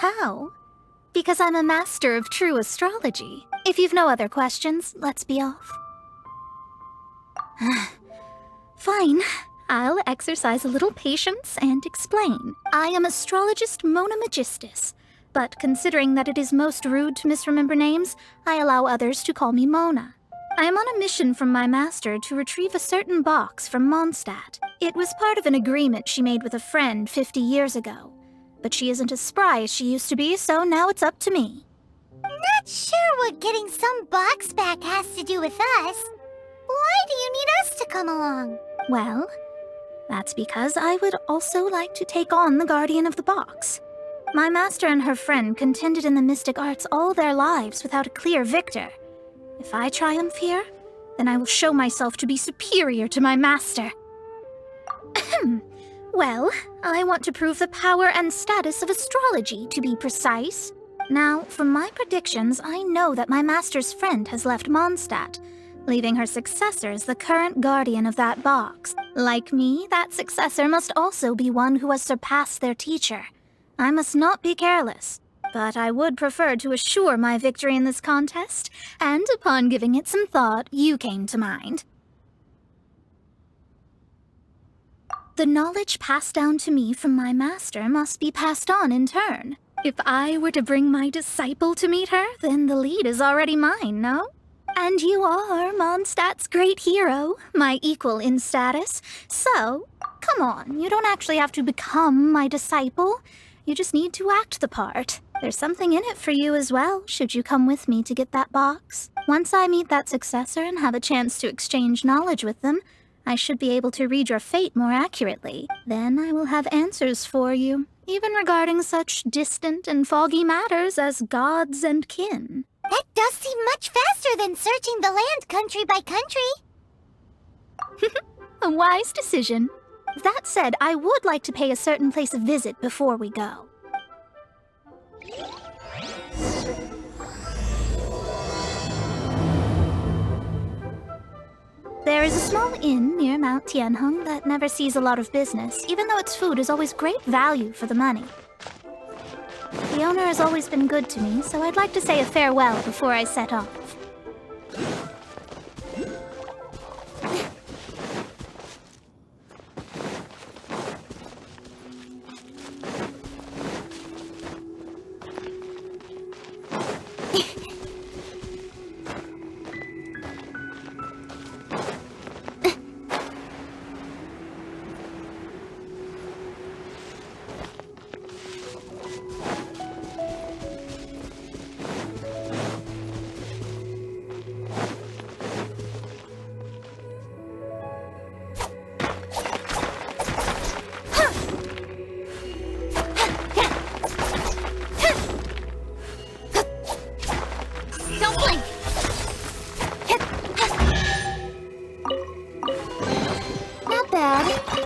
How? Because I'm a master of true astrology. If you've no other questions, let's be off. Fine. I'll exercise a little patience and explain. I am astrologist Mona Magistus, but considering that it is most rude to misremember names, I allow others to call me Mona. I am on a mission from my master to retrieve a certain box from Mondstadt. It was part of an agreement she made with a friend 50 years ago. But she isn't as spry as she used to be, so now it's up to me. Not sure what getting some box back has to do with us. Why do you need us to come along? Well, that's because I would also like to take on the guardian of the box. My master and her friend contended in the mystic arts all their lives without a clear victor. If I triumph here, then I will show myself to be superior to my master. Well, I want to prove the power and status of astrology, to be precise. Now, from my predictions, I know that my master's friend has left Mondstadt, leaving her successor as the current guardian of that box. Like me, that successor must also be one who has surpassed their teacher. I must not be careless, but I would prefer to assure my victory in this contest, and upon giving it some thought, you came to mind. The knowledge passed down to me from my master must be passed on in turn. If I were to bring my disciple to meet her, then the lead is already mine, no? And you are Mondstadt's great hero, my equal in status. So, come on, you don't actually have to become my disciple. You just need to act the part. There's something in it for you as well, should you come with me to get that box. Once I meet that successor and have a chance to exchange knowledge with them, I should be able to read your fate more accurately. Then I will have answers for you, even regarding such distant and foggy matters as gods and kin. That does seem much faster than searching the land country by country. A wise decision. That said, I would like to pay a certain place a visit before we go. There is a small inn near Mount Tianheng that never sees a lot of business, even though its food is always great value for the money. The owner has always been good to me, so I'd like to say a farewell before I set off.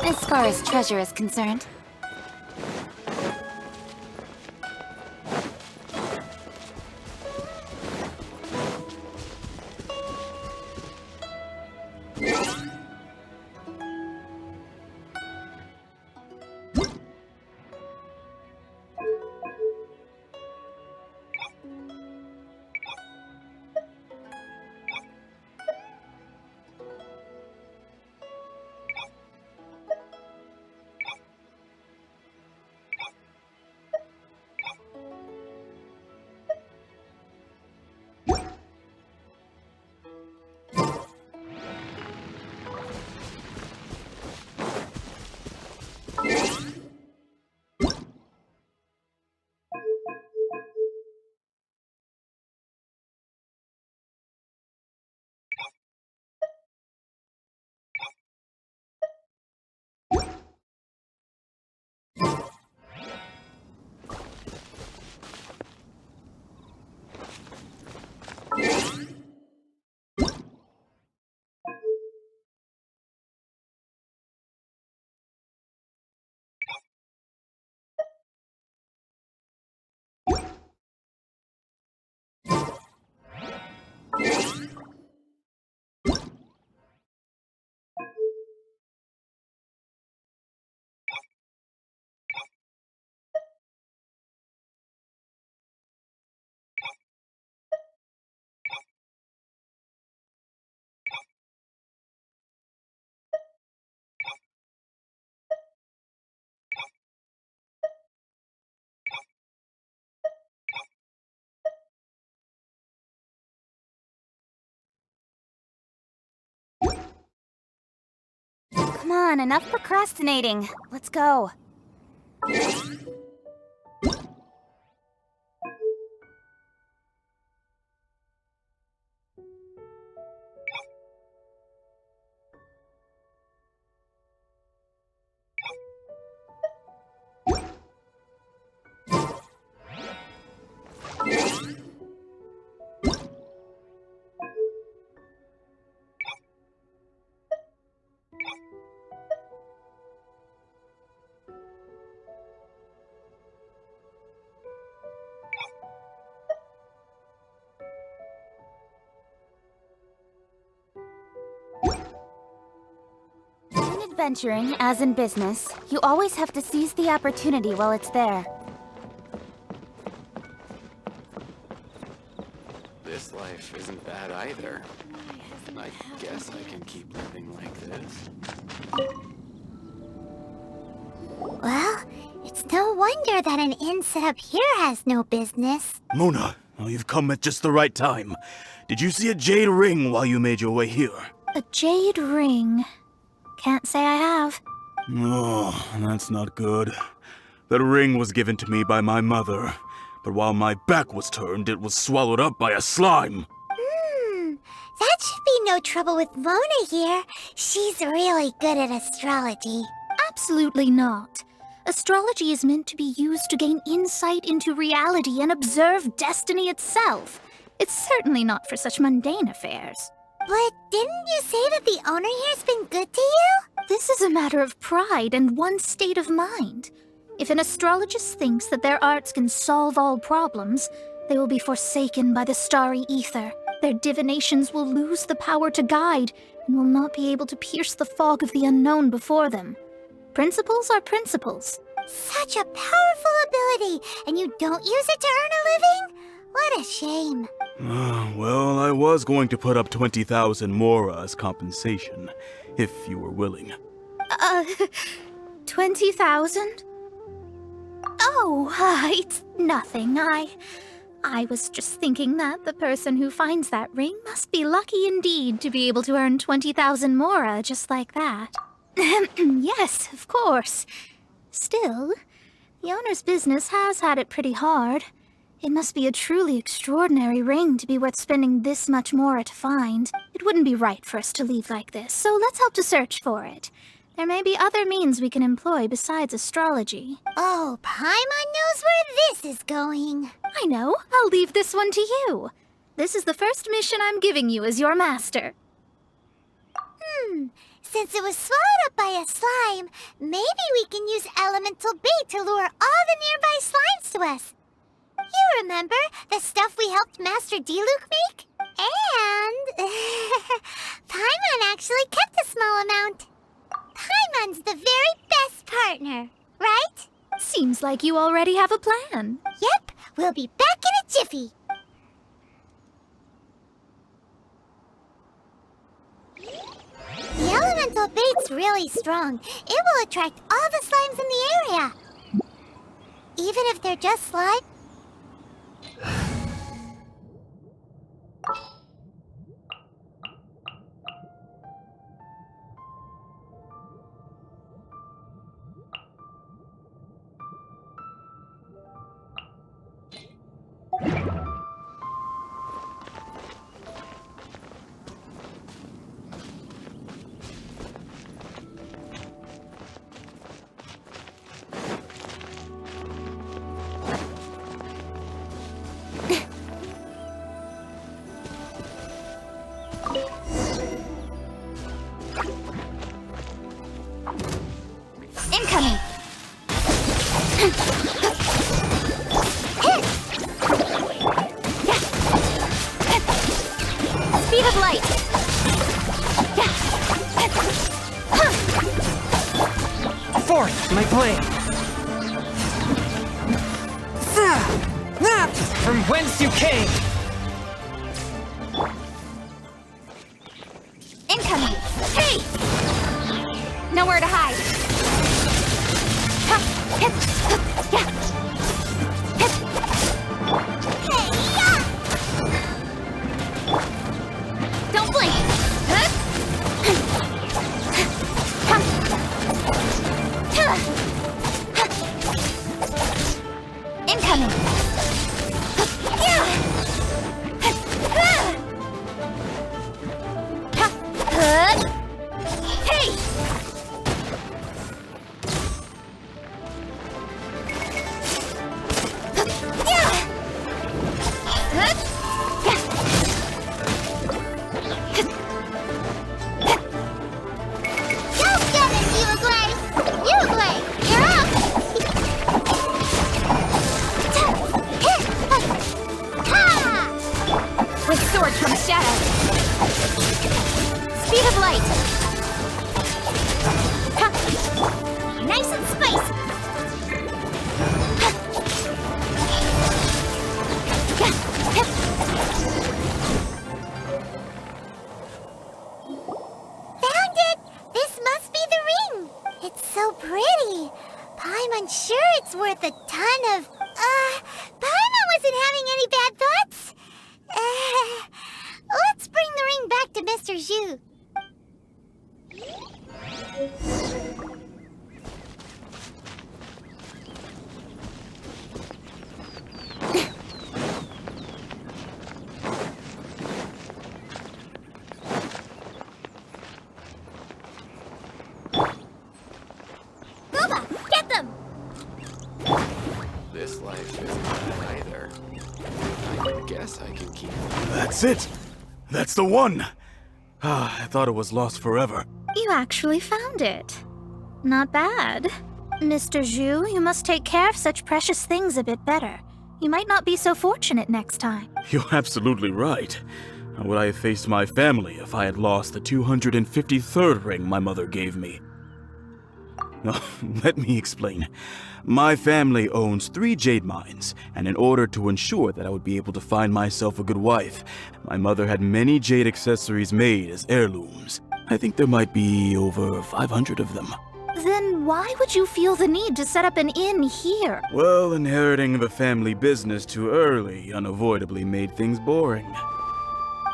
As far as treasure is concerned. Come on, enough procrastinating. Let's go. In adventuring, as in business, you always have to seize the opportunity while it's there. This life isn't bad either. I guess I can keep living like this. Well, it's no wonder that an inn set up here has no business. Mona, oh, you've come at just the right time. Did you see a jade ring while you made your way here? A jade ring. Can't say I have. Oh, that's not good. That ring was given to me by my mother, but while my back was turned, it was swallowed up by a slime. That should be no trouble with Mona here. She's really good at astrology. Absolutely not. Astrology is meant to be used to gain insight into reality and observe destiny itself. It's certainly not for such mundane affairs. But didn't you say that the owner here's been good to you? This is a matter of pride and one's state of mind. If an astrologist thinks that their arts can solve all problems, they will be forsaken by the starry ether. Their divinations will lose the power to guide and will not be able to pierce the fog of the unknown before them. Principles are principles. Such a powerful ability, and you don't use it to earn a living? What a shame. Well, I was going to put up 20,000 mora as compensation, if you were willing. 20,000? Oh, it's nothing. I was just thinking that the person who finds that ring must be lucky indeed to be able to earn 20,000 mora just like that. Yes, of course. Still, the owner's business has had it pretty hard. It must be a truly extraordinary ring to be worth spending this much mora to find. It wouldn't be right for us to leave like this, so let's help to search for it. There may be other means we can employ besides astrology. Oh, Paimon knows where this is going. I know. I'll leave this one to you. This is the first mission I'm giving you as your master. Since it was swallowed up by a slime, maybe we can use elemental bait to lure all the nearby slimes to us. You remember the stuff we helped Master Diluc make? And Paimon actually kept a small amount. Paimon's the very best partner, right? Seems like you already have a plan. Yep, we'll be back in a jiffy. The elemental bait's really strong. It will attract all the slimes in the area. Even if they're just slime. Incoming! Speed of light! Fourth, my blade! From whence you came! Incoming! Hey! Nowhere to hide! Don't blink! Come! speed of light. Ha. Nice and spicy. Found it! This must be the ring. It's so pretty. Paimon's sure it's worth a ton of... Paimon wasn't having any bad thoughts. Let's bring the ring back to Mr. Zhu. Booba, get them! This life isn't bad either. I guess I can keep... That's it! That's the one! Ah, I thought it was lost forever. You actually found it. Not bad. Mr. Zhu, you must take care of such precious things a bit better. You might not be so fortunate next time. You're absolutely right. How would I have faced my family if I had lost the 253rd ring my mother gave me? No, let me explain. My family owns 3 jade mines, and in order to ensure that I would be able to find myself a good wife, my mother had many jade accessories made as heirlooms. I think there might be over 500 of them. Then why would you feel the need to set up an inn here? Well, inheriting the family business too early unavoidably made things boring.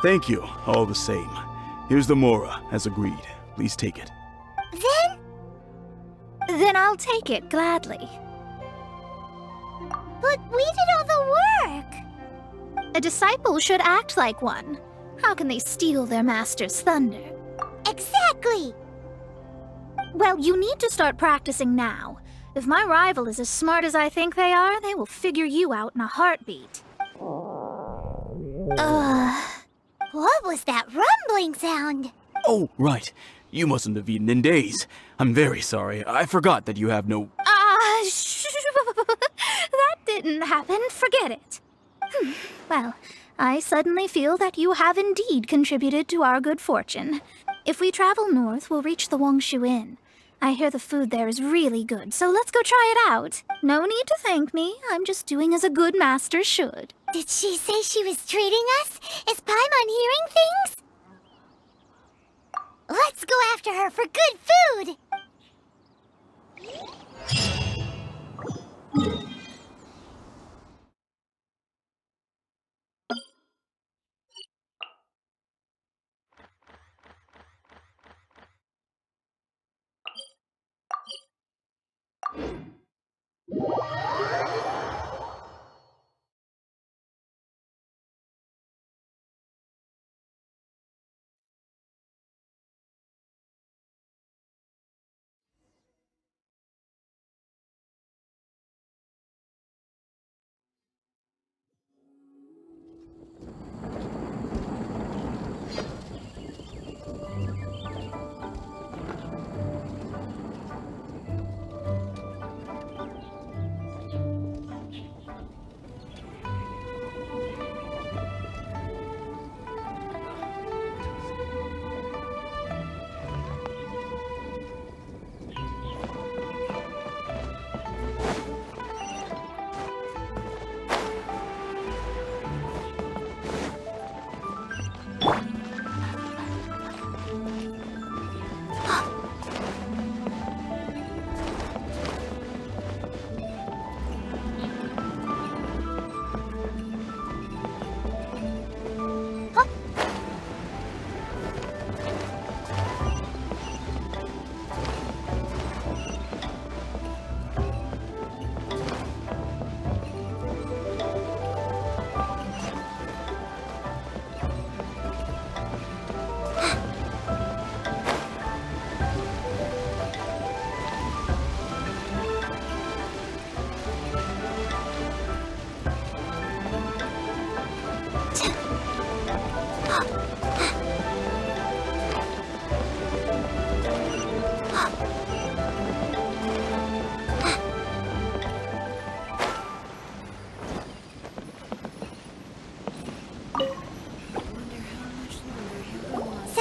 Thank you, all the same. Here's the Mora, as agreed. Please take it. Then I'll take it gladly. But we did all the work. A disciple should act like one. How can they steal their master's thunder? Exactly. Well, you need to start practicing now. If my rival is as smart as I think they are, they will figure you out in a heartbeat. What was that rumbling sound? Oh, right. You mustn't have eaten in days. I'm very sorry. I forgot that you have no... That didn't happen. Forget it. Well, I suddenly feel that you have indeed contributed to our good fortune. If we travel north, we'll reach the Wongshu Inn. I hear the food there is really good, so let's go try it out. No need to thank me. I'm just doing as a good master should. Did she say she was treating us? Is Paimon hearing things? Let's go after her for good food!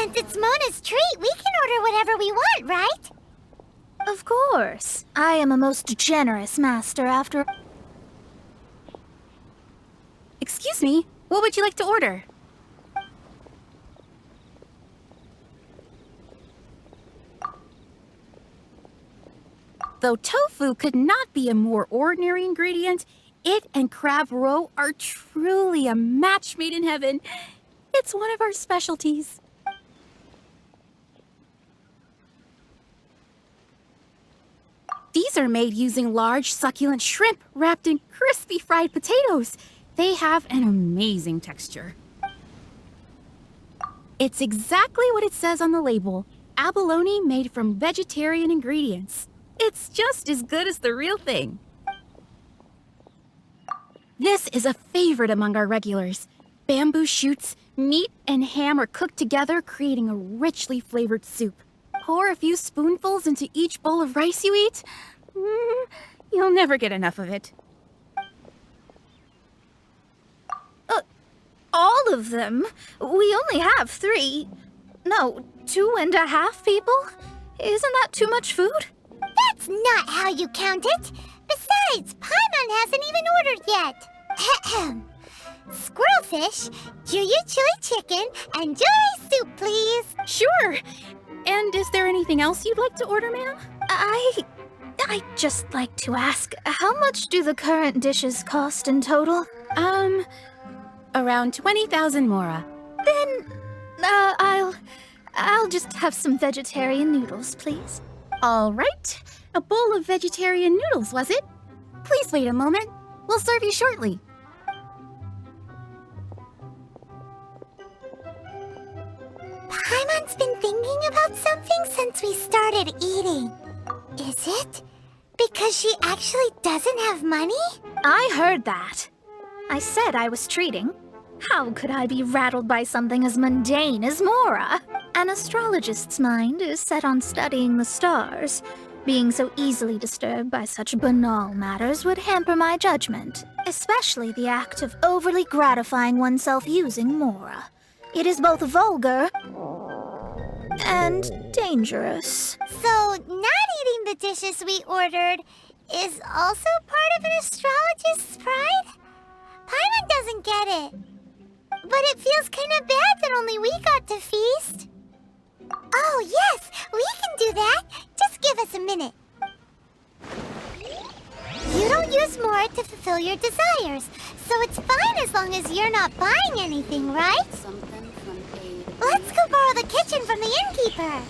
Since it's Mona's treat, we can order whatever we want, right? Of course. I am a most generous master after... Excuse me, what would you like to order? Though tofu could not be a more ordinary ingredient, it and crab roe are truly a match made in heaven. It's one of our specialties. These are made using large, succulent shrimp wrapped in crispy fried potatoes. They have an amazing texture. It's exactly what it says on the label. Abalone made from vegetarian ingredients. It's just as good as the real thing. This is a favorite among our regulars. Bamboo shoots, meat, and ham are cooked together, creating a richly flavored soup. Pour a few spoonfuls into each bowl of rice you eat. You'll never get enough of it. All of them? We only have 3. No, 2.5 people? Isn't that too much food? That's not how you count it. Besides, Paimon hasn't even ordered yet. Ahem. Squirrelfish, Juyu chili chicken, and Joy soup, please. Sure. And is there anything else you'd like to order, ma'am? I'd just like to ask, how much do the current dishes cost in total? Around 20,000 mora. Then, I'll just have some vegetarian noodles, please. All right. A bowl of vegetarian noodles, was it? Please wait a moment. We'll serve you shortly. Paimon's been thinking about something since we started eating. Is it because she actually doesn't have money? I heard that. I said I was treating. How could I be rattled by something as mundane as Mora? An astrologist's mind is set on studying the stars. Being so easily disturbed by such banal matters would hamper my judgment, especially the act of overly gratifying oneself using Mora. It is both vulgar and dangerous. So, not eating the dishes we ordered is also part of an astrologist's pride? Paimon doesn't get it. But it feels kind of bad that only we got to feast. Oh, yes, we can do that. Just give us a minute. You don't use more to fulfill your desires, so it's fine as long as you're not buying anything, right? Let's go borrow the kitchen from the innkeeper.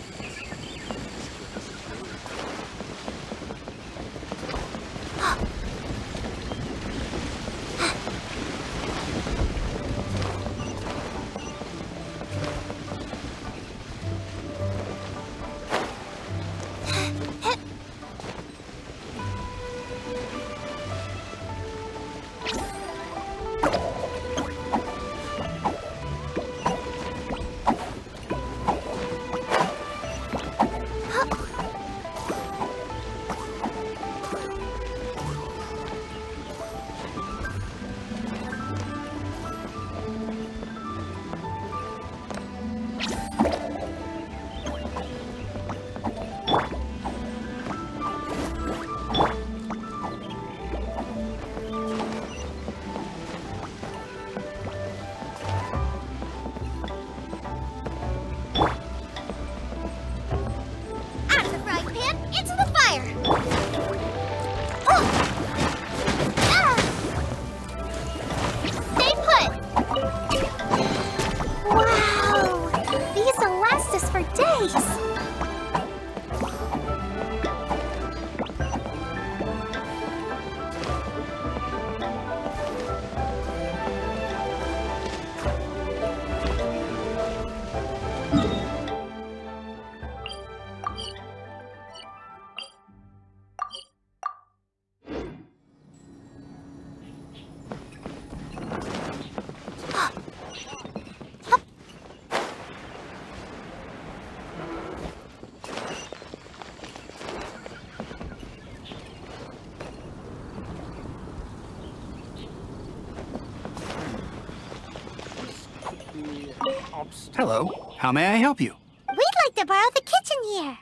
Hello. How may I help you? We'd like to borrow the kitchen here.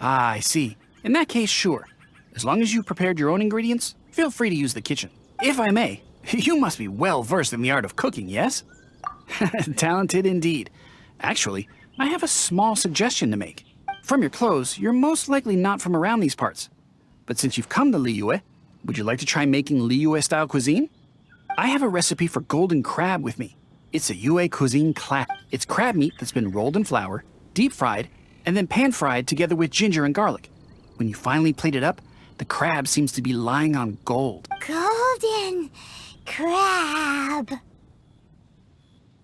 Ah, I see. In that case, sure. As long as you prepared your own ingredients, feel free to use the kitchen. If I may, you must be well versed in the art of cooking, yes? Talented indeed. Actually, I have a small suggestion to make. From your clothes, you're most likely not from around these parts. But since you've come to Liyue, would you like to try making Liyue-style cuisine? I have a recipe for golden crab with me. It's a Yue cuisine classic. It's crab meat that's been rolled in flour, deep fried, and then pan-fried together with ginger and garlic. When you finally plate it up, the crab seems to be lying on gold. Golden crab.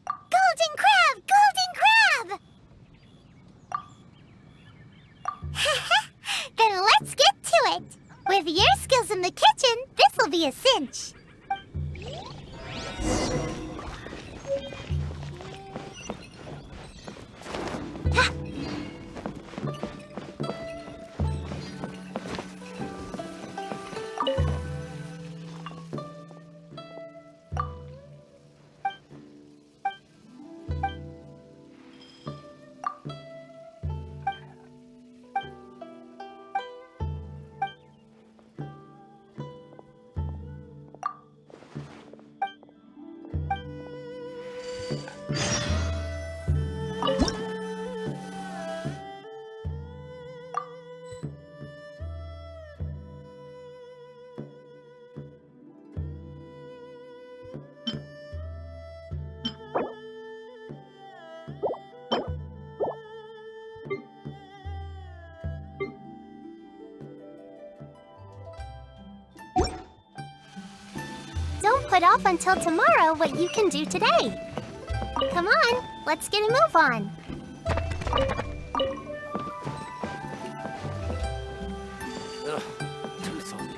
Golden crab! Golden crab! Then let's get to it. With your skills in the kitchen, this'll be a cinch. Don't put off until tomorrow what you can do today. Come on, let's get a move on. Ugh, too salty.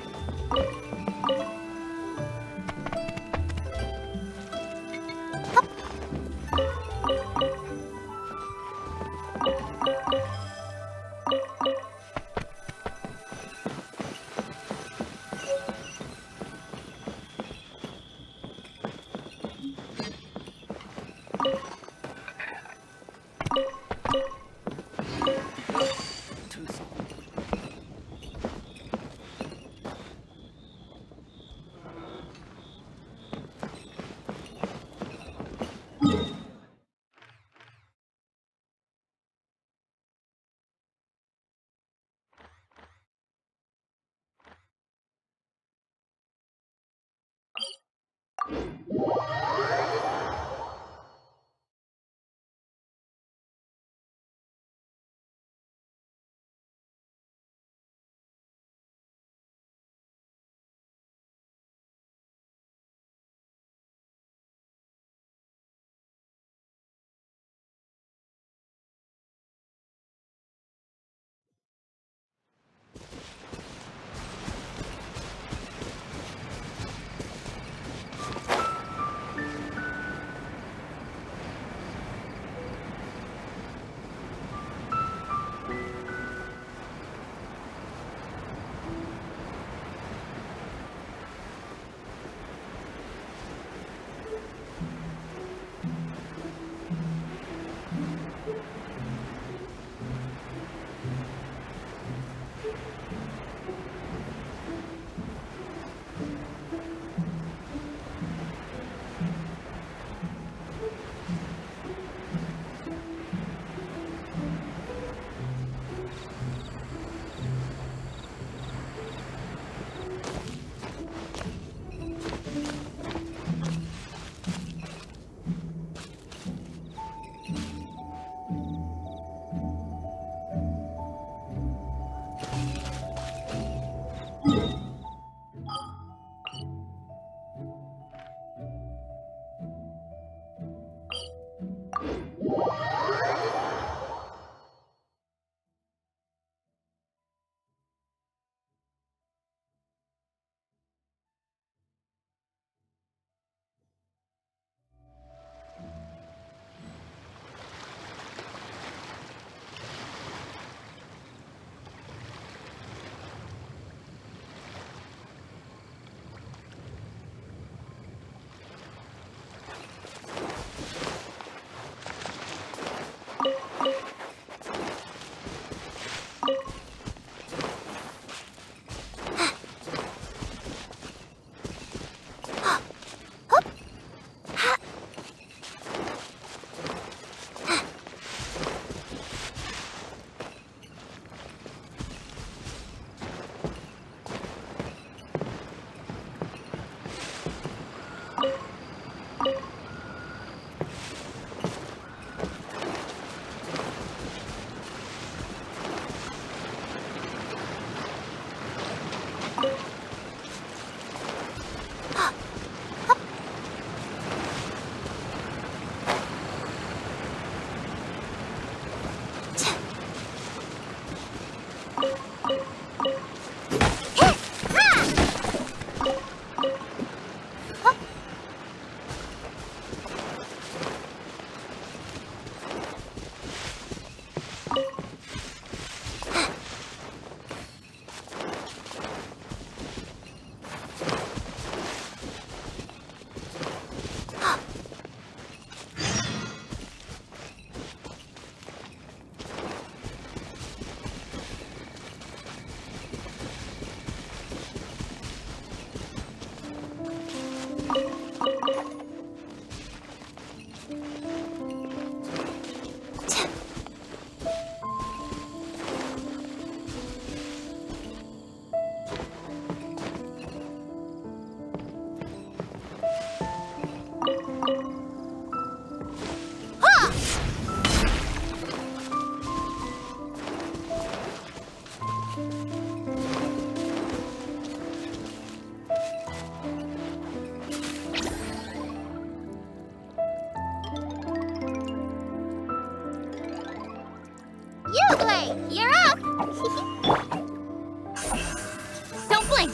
Uglay, you're up! Don't blink!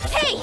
Hey!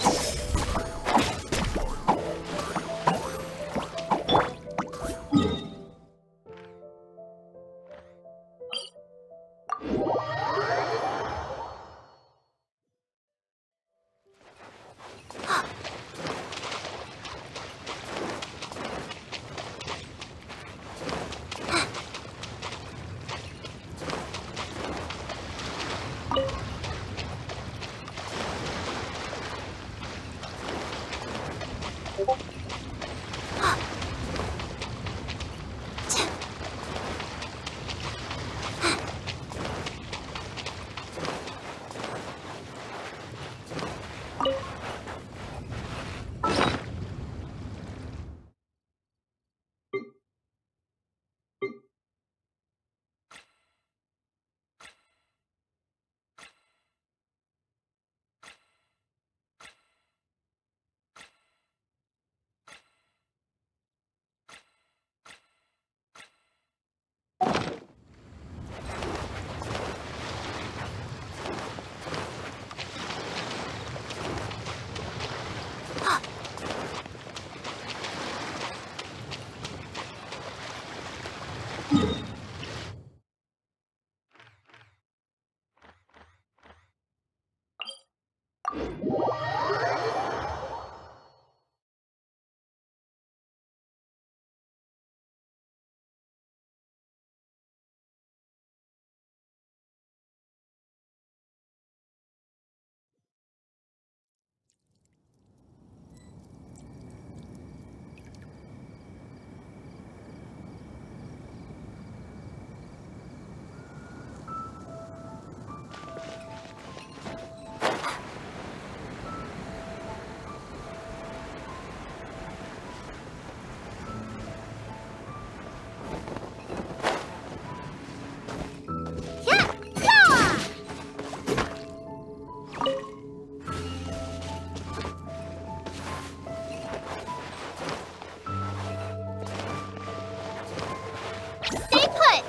Stay put!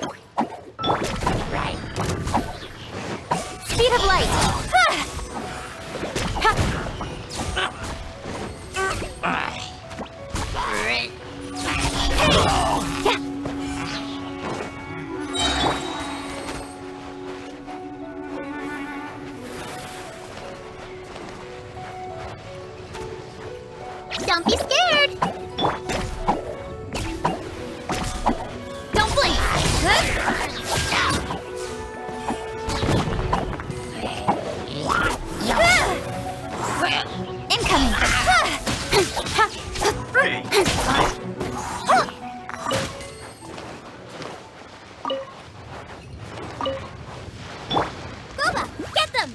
Speed of light! Don't be scared! Don't blink! Incoming! Boba, get them!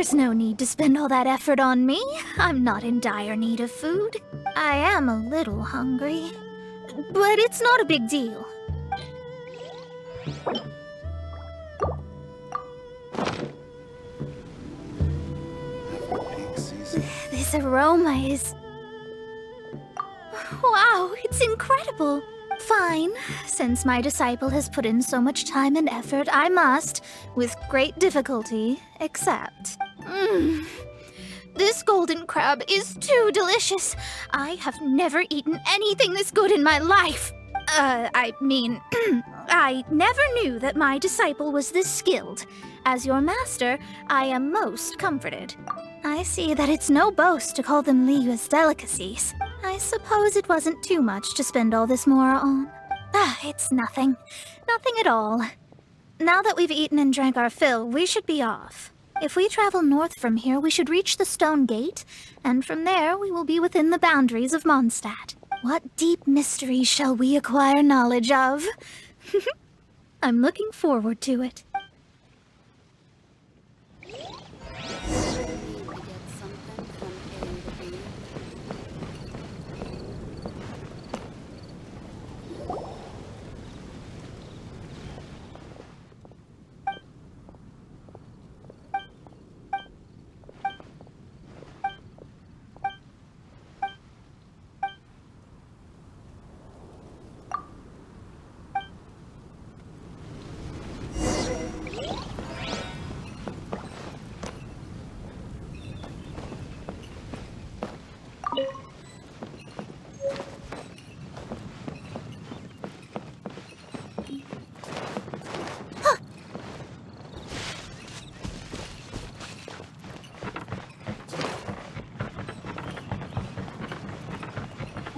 There's no need to spend all that effort on me. I'm not in dire need of food. I am a little hungry, but it's not a big deal. This aroma is... Wow, it's incredible. Fine. Since my disciple has put in so much time and effort, I must, with great difficulty, accept. This golden crab is too delicious. I have never eaten anything this good in my life. I mean, I never knew that my disciple was this skilled. As your master, I am most comforted. I see that it's no boast to call them Liyue's delicacies. I suppose it wasn't too much to spend all this mora on. It's nothing. Nothing at all. Now that we've eaten and drank our fill, we should be off. If we travel north from here, we should reach the stone gate, and from there we will be within the boundaries of Mondstadt. What deep mysteries shall we acquire knowledge of? I'm looking forward to it.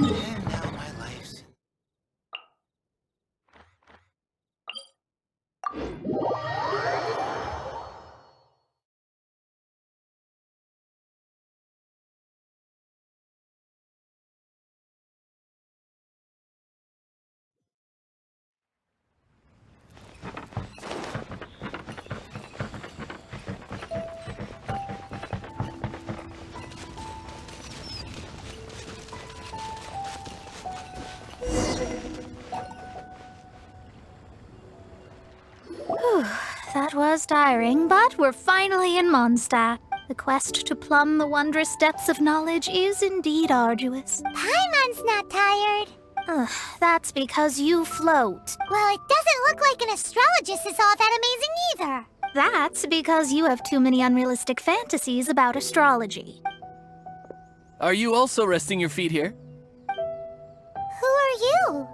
And now my life's... That was tiring, but we're finally in Mondstadt. The quest to plumb the wondrous depths of knowledge is indeed arduous. Paimon's not tired. That's because you float. Well, it doesn't look like an astrologist is all that amazing either. That's because you have too many unrealistic fantasies about astrology. Are you also resting your feet here? Who are you?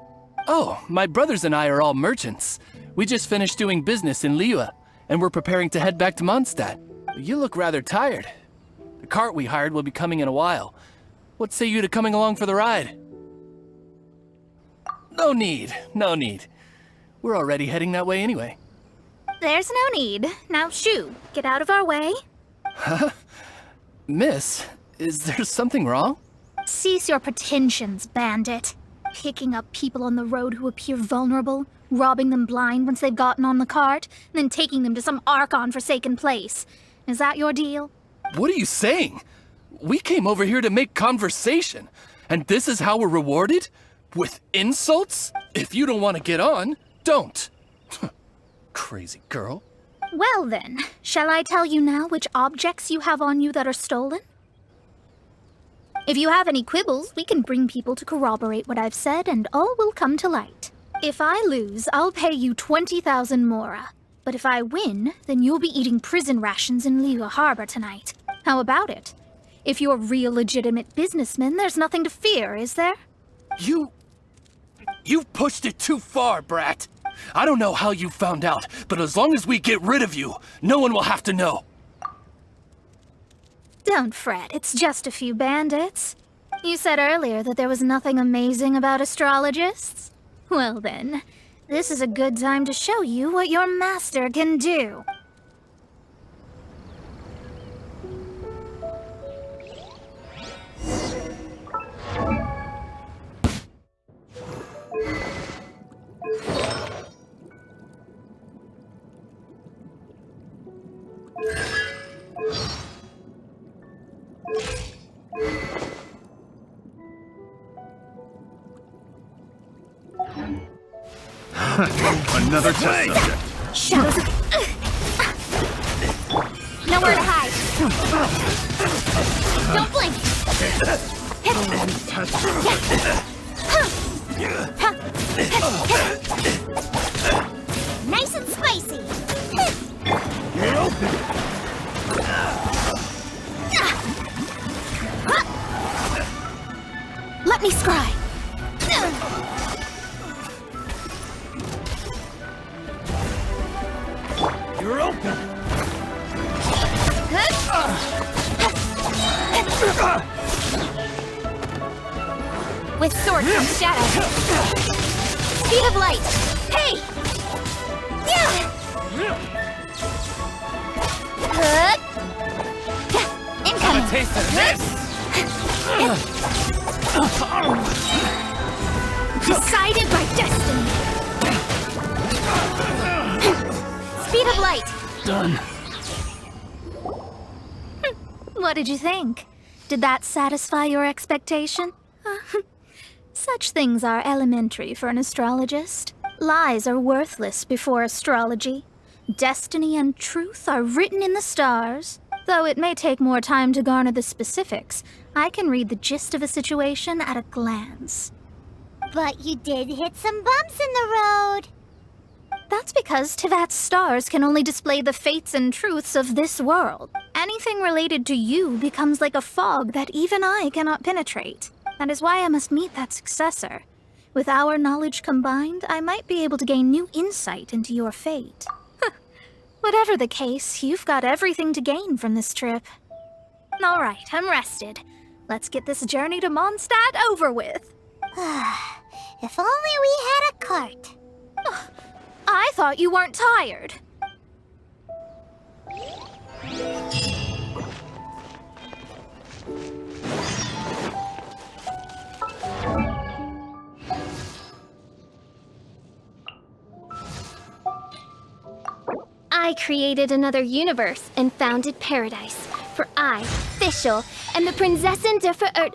Oh, my brothers and I are all merchants. We just finished doing business in Liyue, and we're preparing to head back to Mondstadt. You look rather tired. The cart we hired will be coming in a while. What say you to coming along for the ride? No need, no need. We're already heading that way anyway. There's no need. Now shoo, get out of our way. Huh? Miss, is there something wrong? Cease your pretensions, bandit. Picking up people on the road who appear vulnerable, robbing them blind once they've gotten on the cart, and then taking them to some Archon-forsaken place. Is that your deal? What are you saying? We came over here to make conversation, and this is how we're rewarded? With insults? If you don't want to get on, don't. Crazy girl. Well then, shall I tell you now which objects you have on you that are stolen? If you have any quibbles, we can bring people to corroborate what I've said, and all will come to light. If I lose, I'll pay you 20,000 mora. But if I win, then you'll be eating prison rations in Liyue Harbor tonight. How about it? If you're real legitimate businessmen, there's nothing to fear, is there? You've pushed it too far, brat. I don't know how you found out, but as long as we get rid of you, no one will have to know. Don't fret, it's just a few bandits. You said earlier that there was nothing amazing about astrologists? Well then, this is a good time to show you what your master can do. Another test subject. Shadows of... Nowhere to hide. Don't blink. Nice and spicy. Let me scry. You're open. With sword comes shadow. Speed of light. Hey! Incoming. A taste of this. Decided by destiny. Speed of light. Done. What did you think? Did that satisfy your expectation? Such things are elementary for an astrologist. Lies are worthless before astrology. Destiny and truth are written in the stars. Though it may take more time to garner the specifics, I can read the gist of a situation at a glance. But you did hit some bumps in the road. That's because Tivat's stars can only display the fates and truths of this world. Anything related to you becomes like a fog that even I cannot penetrate. That is why I must meet that successor. With our knowledge combined, I might be able to gain new insight into your fate. Whatever the case, you've got everything to gain from this trip. All right, I'm rested. Let's get this journey to Mondstadt over with. If only we had a cart. I thought you weren't tired. I created another universe and founded paradise. For I, Fischl, am the Prinzessin der Verirrt...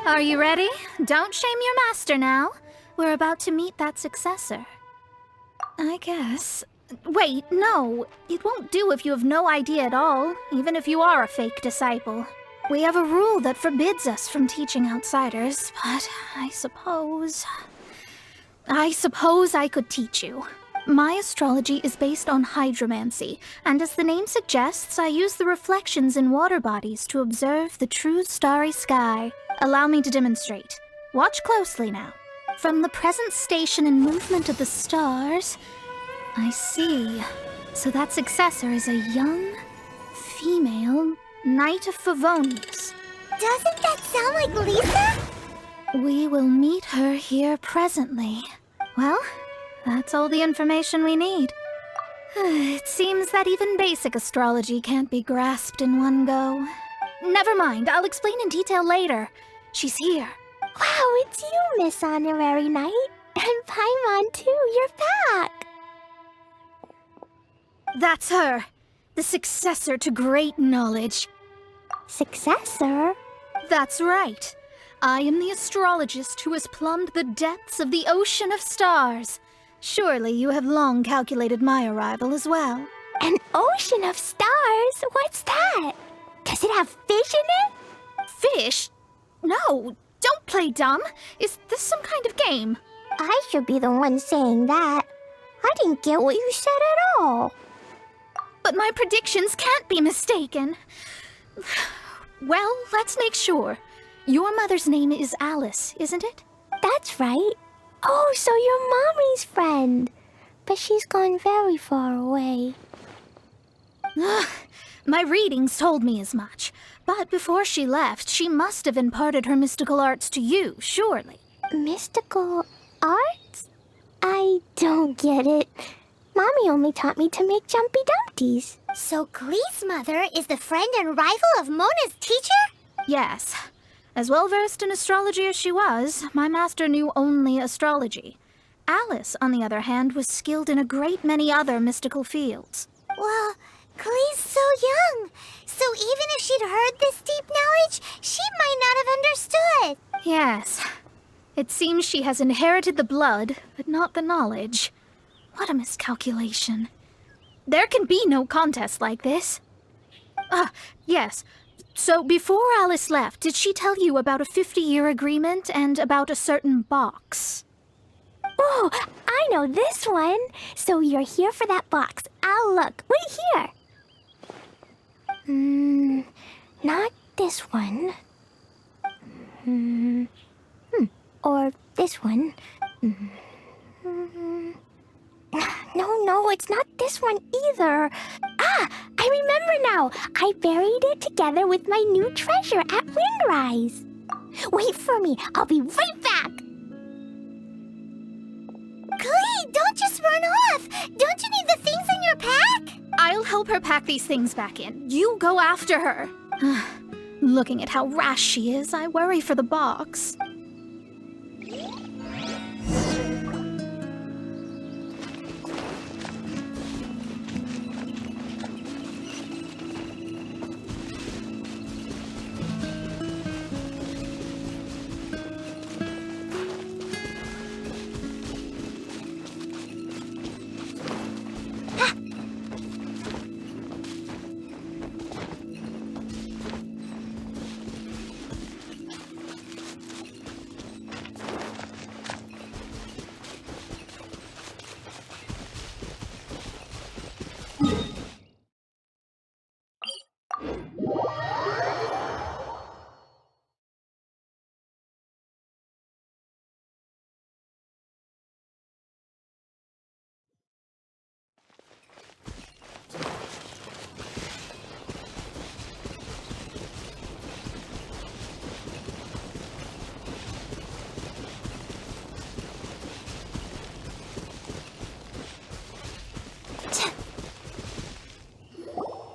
Are you ready? Don't shame your master now. We're about to meet that successor. I guess. Wait, no. It won't do if you have no idea at all, even if you are a fake disciple. We have a rule that forbids us from teaching outsiders, but I suppose I could teach you. My astrology is based on hydromancy, and as the name suggests, I use the reflections in water bodies to observe the true starry sky. Allow me to demonstrate. Watch closely now. From the present station and movement of the stars, I see. So that successor is a young, female Knight of Favonius. Doesn't that sound like Lisa? We will meet her here presently. Well, that's all the information we need. It seems that even basic astrology can't be grasped in one go. Never mind, I'll explain in detail later. She's here. Wow, it's you, Miss Honorary Knight. And Paimon, too, you're back. That's her. The successor to great knowledge. Successor? That's right. I am the astrologist who has plumbed the depths of the ocean of stars. Surely you have long calculated my arrival as well. An ocean of stars? What's that? Does it have fish in it? Fish? No, don't play dumb. Is this some kind of game? I should be the one saying that. I didn't get what you said at all. But my predictions can't be mistaken. Well, let's make sure. Your mother's name is Alice, isn't it? That's right. Oh, so you're Mommy's friend. But she's gone very far away. My readings told me as much. But before she left, she must have imparted her mystical arts to you, surely. Mystical arts? I don't get it. Mommy only taught me to make Jumpy Dumpties. So Glee's mother is the friend and rival of Mona's teacher? Yes. As well versed in astrology as she was, my master knew only astrology. Alice, on the other hand, was skilled in a great many other mystical fields. Well, Glee's so young. So even if she'd heard this deep knowledge, she might not have understood. Yes. It seems she has inherited the blood, but not the knowledge. What a miscalculation. There can be no contest like this. Ah, yes. So before Alice left, did she tell you about a 50-year agreement and about a certain box? Oh, I know this one. So you're here for that box. I'll look. Wait here. Not this one. Or this one. No, it's not this one either. Ah, I remember now. I buried it together with my new treasure at Windrise. Wait for me. I'll be right back. Glee, don't just run off. Don't you need the things in your pack? I'll help her pack these things back in. You go after her. Looking at how rash she is, I worry for the box.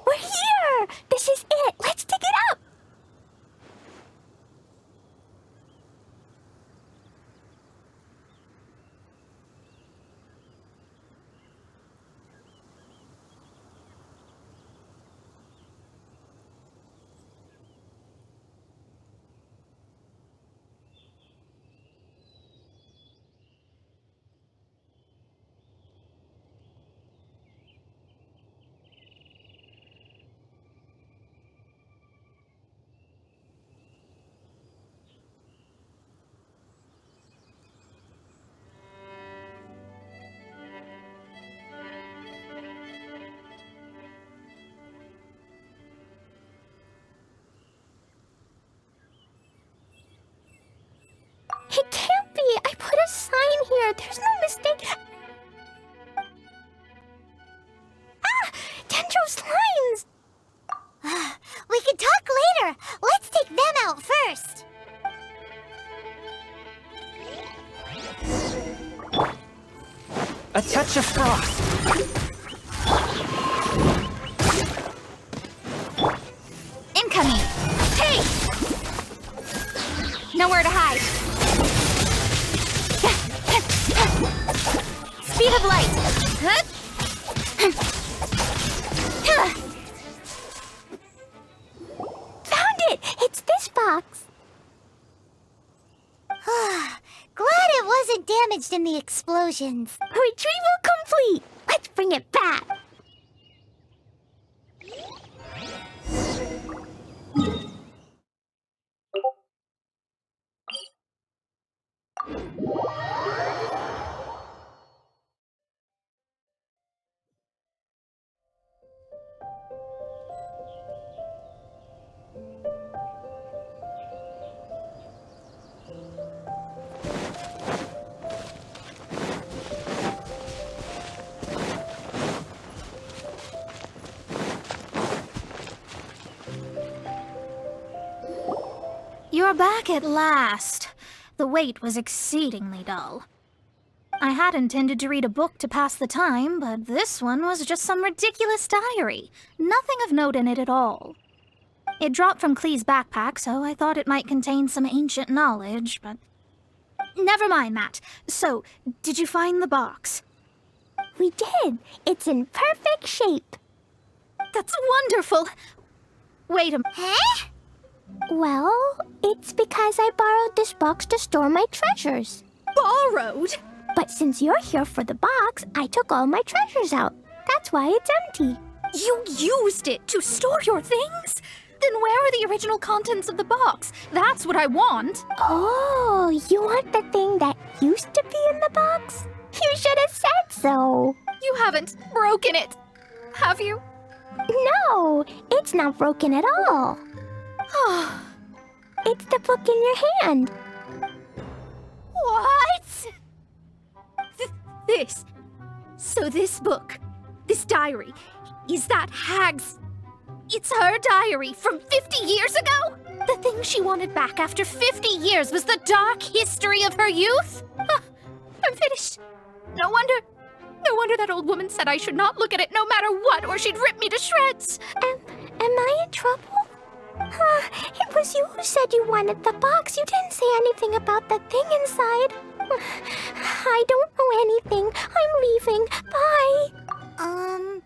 We're here! This is it! Let's dig it up! It can't be! I put a sign here! There's no mistake! Ah! Dendro slimes! We can talk later! Let's take them out first! A touch of frost. Incoming! Hey! Nowhere to hide. Speed of light. Found it! It's this box. Glad it wasn't damaged in the explosions. Retrieval complete! Let's bring it back. You're back at last. The wait was exceedingly dull. I had intended to read a book to pass the time, but this one was just some ridiculous diary. Nothing of note in it at all. It dropped from Clee's backpack, so I thought it might contain some ancient knowledge, but... Never mind that. So, did you find the box? We did. It's in perfect shape. That's wonderful! Wait a minute. Huh? Well, it's because I borrowed this box to store my treasures. Borrowed? But since you're here for the box, I took all my treasures out. That's why it's empty. You used it to store your things? Then where are the original contents of the box? That's what I want. Oh, you want the thing that used to be in the box? You should have said so. You haven't broken it, have you? No, it's not broken at all. It's the book in your hand. What? This. So this book, this diary, is that Hag's... It's her diary from 50 years ago? The thing she wanted back after 50 years was the dark history of her youth? I'm finished. No wonder that old woman said I should not look at it no matter what, or she'd rip me to shreds. Am I in trouble? It was you who said you wanted the box. You didn't say anything about the thing inside. I don't know anything. I'm leaving. Bye.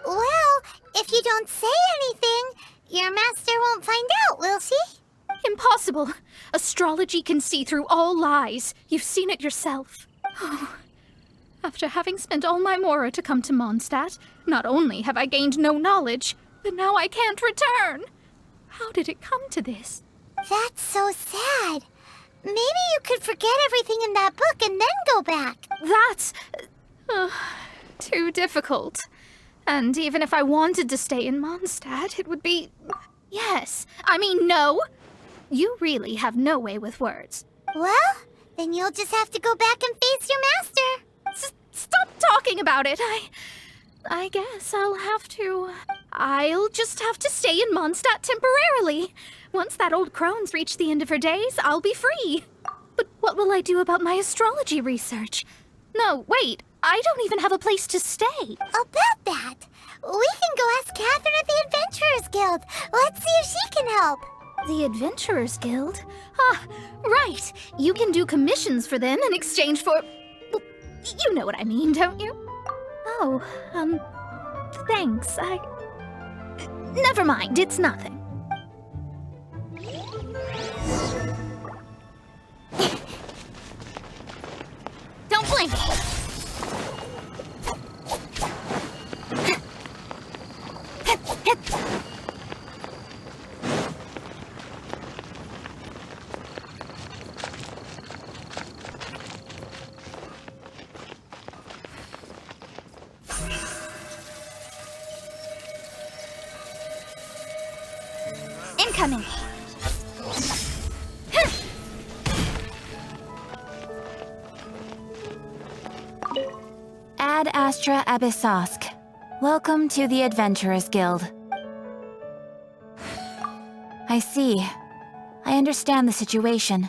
Well, if you don't say anything, your master won't find out, will she? Impossible. Astrology can see through all lies. You've seen it yourself. After having spent all my mora to come to Mondstadt, not only have I gained no knowledge, but now I can't return. How did it come to this? That's so sad. Maybe you could forget everything in that book and then go back. That's... too difficult. And even if I wanted to stay in Mondstadt, it would be... Yes. I mean, no. You really have no way with words. Well, then you'll just have to go back and face your master. Stop talking about it. I guess I'll just have to stay in Mondstadt temporarily. Once that old crone's reached the end of her days, I'll be free. But what will I do about my astrology research? No, wait. I don't even have a place to stay. About that, we can go ask Catherine at the Adventurers Guild. Let's see if she can help. The Adventurers Guild? Right. You can do commissions for them in exchange for... Well, you know what I mean, don't you? Oh, thanks. Never mind, it's nothing. Don't blink! Incoming! Ad Astra Abyssosk. Welcome to the Adventurers Guild. I see. I understand the situation.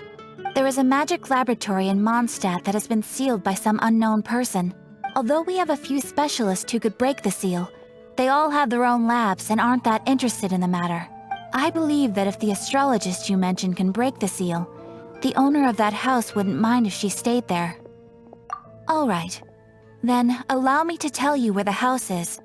There is a magic laboratory in Mondstadt that has been sealed by some unknown person. Although we have a few specialists who could break the seal, they all have their own labs and aren't that interested in the matter. I believe that if the astrologist you mentioned can break the seal, the owner of that house wouldn't mind if she stayed there. All right. Then, allow me to tell you where the house is.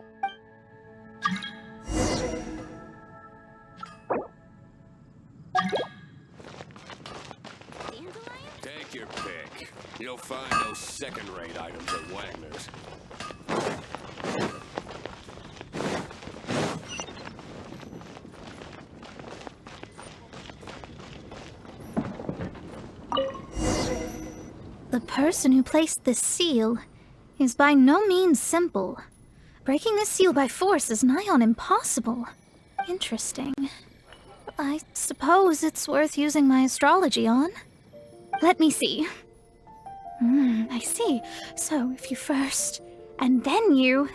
Take your pick. You'll find no second-rate items at Wagner's. The person who placed this seal is by no means simple. Breaking this seal by force is nigh on impossible. Interesting. I suppose it's worth using my astrology on. Let me see. I see. So if you first, and then you...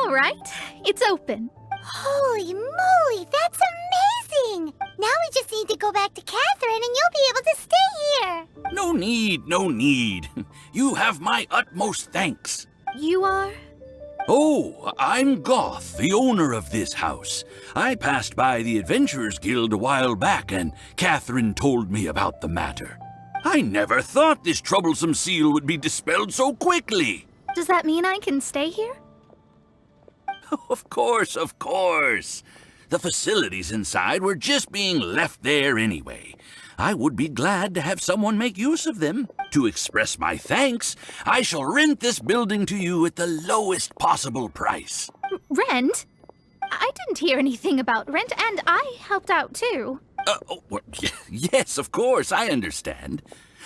All right, it's open. Holy moly, that's amazing! Now we just need to go back to Catherine and you'll be able to stay here. No need, no need. You have my utmost thanks. You are? Oh, I'm Goth, the owner of this house. I passed by the Adventurers Guild a while back, and Catherine told me about the matter. I never thought this troublesome seal would be dispelled so quickly. Does that mean I can stay here? Of course, of course. The facilities inside were just being left there anyway. I would be glad to have someone make use of them. To express my thanks, I shall rent this building to you at the lowest possible price. Rent? I didn't hear anything about rent, and I helped out too. Yes, of course, I understand.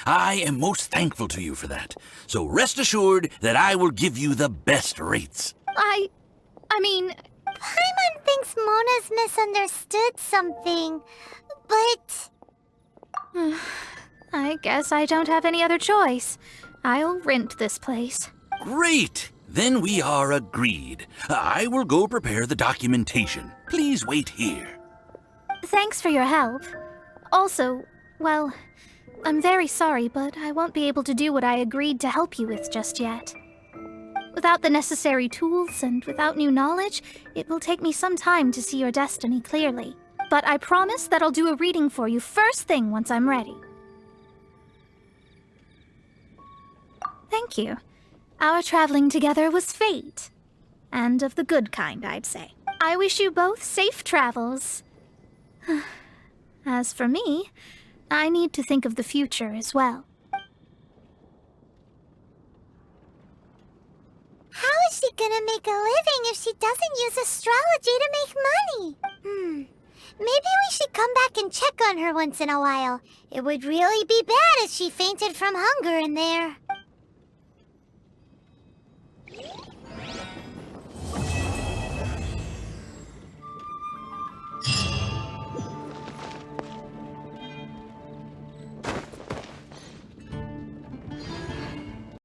I am most thankful to you for that. So rest assured that I will give you the best rates. I mean... Paimon thinks Mona's misunderstood something, but... I guess I don't have any other choice. I'll rent this place. Great! Then we are agreed. I will go prepare the documentation. Please wait here. Thanks for your help. Also, well, I'm very sorry, but I won't be able to do what I agreed to help you with just yet. Without the necessary tools and without new knowledge, it will take me some time to see your destiny clearly. But I promise that I'll do a reading for you first thing once I'm ready. Thank you. Our traveling together was fate. And of the good kind, I'd say. I wish you both safe travels. As for me, I need to think of the future as well. How is she gonna make a living if she doesn't use astrology to make money? Maybe we should come back and check on her once in a while. It would really be bad if she fainted from hunger in there.